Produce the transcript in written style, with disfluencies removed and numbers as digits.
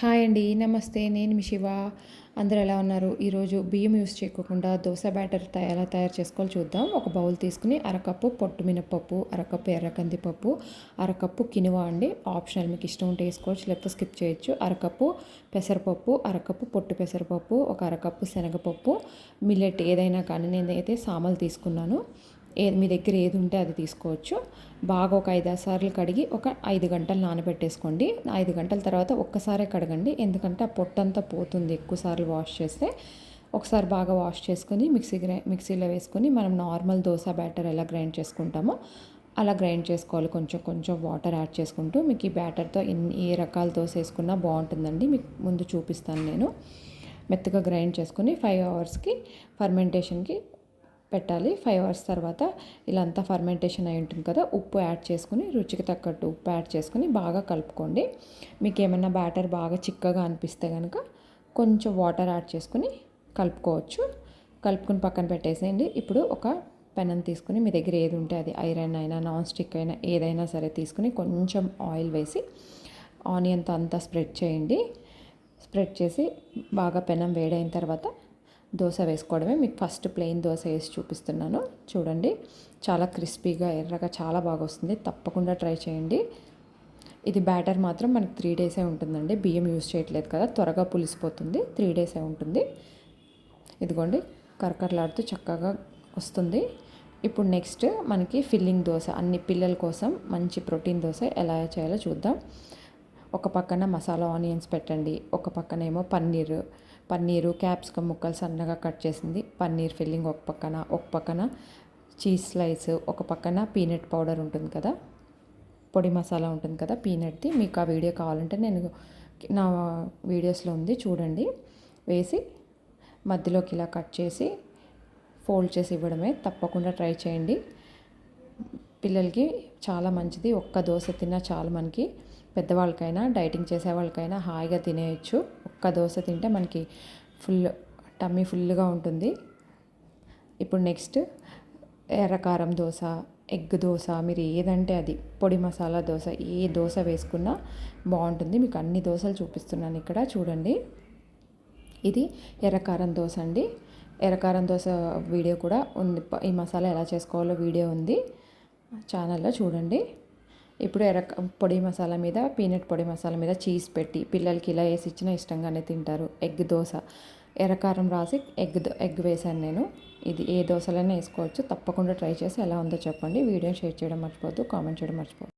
Hi అండి. నమస్తే. నేను మీ శివ. అందరూ ఎలా ఉన్నారు? ఈరోజు బియ్యం యూజ్ చేయకోకుండా దోస బ్యాటర్ ఎలా తయారు చేసుకోవాలో చూద్దాం. ఒక బౌల్ తీసుకుని అరకప్పు పొట్టు మినపప్పు, అరకప్పు ఎర్ర కందిపప్పు, అరకప్పు కినువా అండి. ఆప్షనల్, మీకు ఇష్టం ఉంటే వేసుకోవచ్చు, లేకపోతే స్కిప్ చేయొచ్చు. అరకప్పు పెసరపప్పు, అరకప్పు పొట్టు పెసరపప్పు, ఒక అరకప్పు శనగపప్పు, మిల్లెట్ ఏదైనా కానీ నేనైతే సామలు తీసుకున్నాను. మీ దగ్గర ఏది ఉంటే అది తీసుకోవచ్చు. బాగా ఒక 5-6 సార్లు కడిగి ఒక 5 గంటలు నానబెట్టేసుకోండి. 5 గంటల తర్వాత ఒక్కసారే కడగండి, ఎందుకంటే ఆ పొట్టంతా పోతుంది ఎక్కువ సార్లు వాష్ చేస్తే. ఒకసారి బాగా వాష్ చేసుకొని మిక్సీలో వేసుకొని మనం నార్మల్ దోశ బ్యాటర్ ఎలా గ్రైండ్ చేసుకుంటామో అలా గ్రైండ్ చేసుకోవాలి. కొంచెం కొంచెం వాటర్ యాడ్ చేసుకుంటూ. మీకు ఈ బ్యాటర్తో ఏ రకాల దోశ వేసుకున్నా బాగుంటుందండి. మీకు ముందు చూపిస్తాను నేను. మెత్తగా గ్రైండ్ చేసుకొని 5 అవర్స్కి ఫర్మెంటేషన్కి పెట్టాలి. 5 అవర్స్ తర్వాత ఇలా అంతా ఫర్మెంటేషన్ అయి ఉంటుంది కదా, ఉప్పు యాడ్ చేసుకుని, రుచికి తగ్గట్టు ఉప్పు యాడ్ చేసుకుని బాగా కలుపుకోండి. మీకు ఏమైనా బ్యాటర్ బాగా చిక్కగా అనిపిస్తే కనుక కొంచెం వాటర్ యాడ్ చేసుకుని కలుపుకోవచ్చు. కలుపుకొని పక్కన పెట్టేసేయండి. ఇప్పుడు ఒక పెనం తీసుకుని, మీ దగ్గర ఏది ఉంటే అది, ఐరన్ అయినా నాన్ స్టిక్ అయినా ఏదైనా సరే తీసుకుని కొంచెం ఆయిల్ వేసి ఆనియన్తో అంతా స్ప్రెడ్ చేయండి. స్ప్రెడ్ చేసి బాగా పెనం వేడైన తర్వాత దోశ వేసుకోవడమే. మీకు ఫస్ట్ ప్లెయిన్ దోశ వేసి చూపిస్తున్నాను చూడండి. చాలా క్రిస్పీగా ఎర్రగా చాలా బాగా వస్తుంది. తప్పకుండా ట్రై చేయండి. ఇది బ్యాటర్ మాత్రం మనకి 3 డేసే ఉంటుందండి. బియ్యం యూజ్ చేయట్లేదు కదా, త్వరగా పులిసిపోతుంది. 3 డేసే ఉంటుంది. ఇదిగోండి, కరకరలాడుతూ చక్కగా వస్తుంది. ఇప్పుడు నెక్స్ట్ మనకి ఫిల్లింగ్ దోశ, అన్ని పిల్లల కోసం మంచి ప్రోటీన్ దోశ ఎలా చేయాలో చూద్దాం. ఒక పక్కన మసాలా ఆనియన్స్ పెట్టండి, ఒక పక్కన ఏమో పన్నీరు క్యాప్సికమ్ ముక్కలు సన్నగా కట్ చేసింది, పన్నీర్ ఫిల్లింగ్ ఒక పక్కన చీజ్ స్లైస్, ఒక పక్కన పీనట్ పౌడర్ ఉంటుంది కదా, పొడి మసాలా ఉంటుంది కదా పీనట్ది. మీకు ఆ వీడియో కావాలంటే నేను నా వీడియోస్లో ఉంది, చూడండి. వేసి మధ్యలోకి ఇలా కట్ చేసి ఫోల్డ్ చేసి ఇవ్వడమే. తప్పకుండా ట్రై చేయండి. పిల్లలకి చాలా మంచిది. ఒక్క దోశ తిన్నా చాలు మనకి. పెద్దవాళ్ళకైనా డైటింగ్ చేసే వాళ్ళకైనా హాయిగా తినేయచ్చు. ఒక్క దోశ తింటే మనకి టమ్మీ ఫుల్గా ఉంటుంది. ఇప్పుడు నెక్స్ట్ ఎర్రకారం దోశ, ఎగ్ దోశ, మీరు ఏదంటే అది, పొడి మసాలా దోశ, ఏ దోశ వేసుకున్నా బాగుంటుంది. మీకు అన్ని దోశలు చూపిస్తున్నాను ఇక్కడ చూడండి. ఇది ఎర్రకారం దోశ అండి. ఎర్రకారం దోశ వీడియో కూడా ఉంది. ఈ మసాలా ఎలా చేసుకోవాలో వీడియో ఉంది ఛానల్లో, చూడండి. ఇప్పుడు పొడి మసాలా మీద, పీనట్ పొడి మసాలా మీద చీజ్ పెట్టి పిల్లలకి ఇలా వేసి ఇచ్చినా ఇష్టంగానే తింటారు. ఎగ్ దోశ, ఎర్రకారం రాసి ఎగ్ వేసాను నేను. ఇది ఏ దోశలైనా వేసుకోవచ్చు. తప్పకుండా ట్రై చేసి ఎలా ఉందో చెప్పండి. వీడియో షేర్ చేయడం మర్చిపోవద్దు, కామెంట్ చేయడం మర్చిపోవద్దు.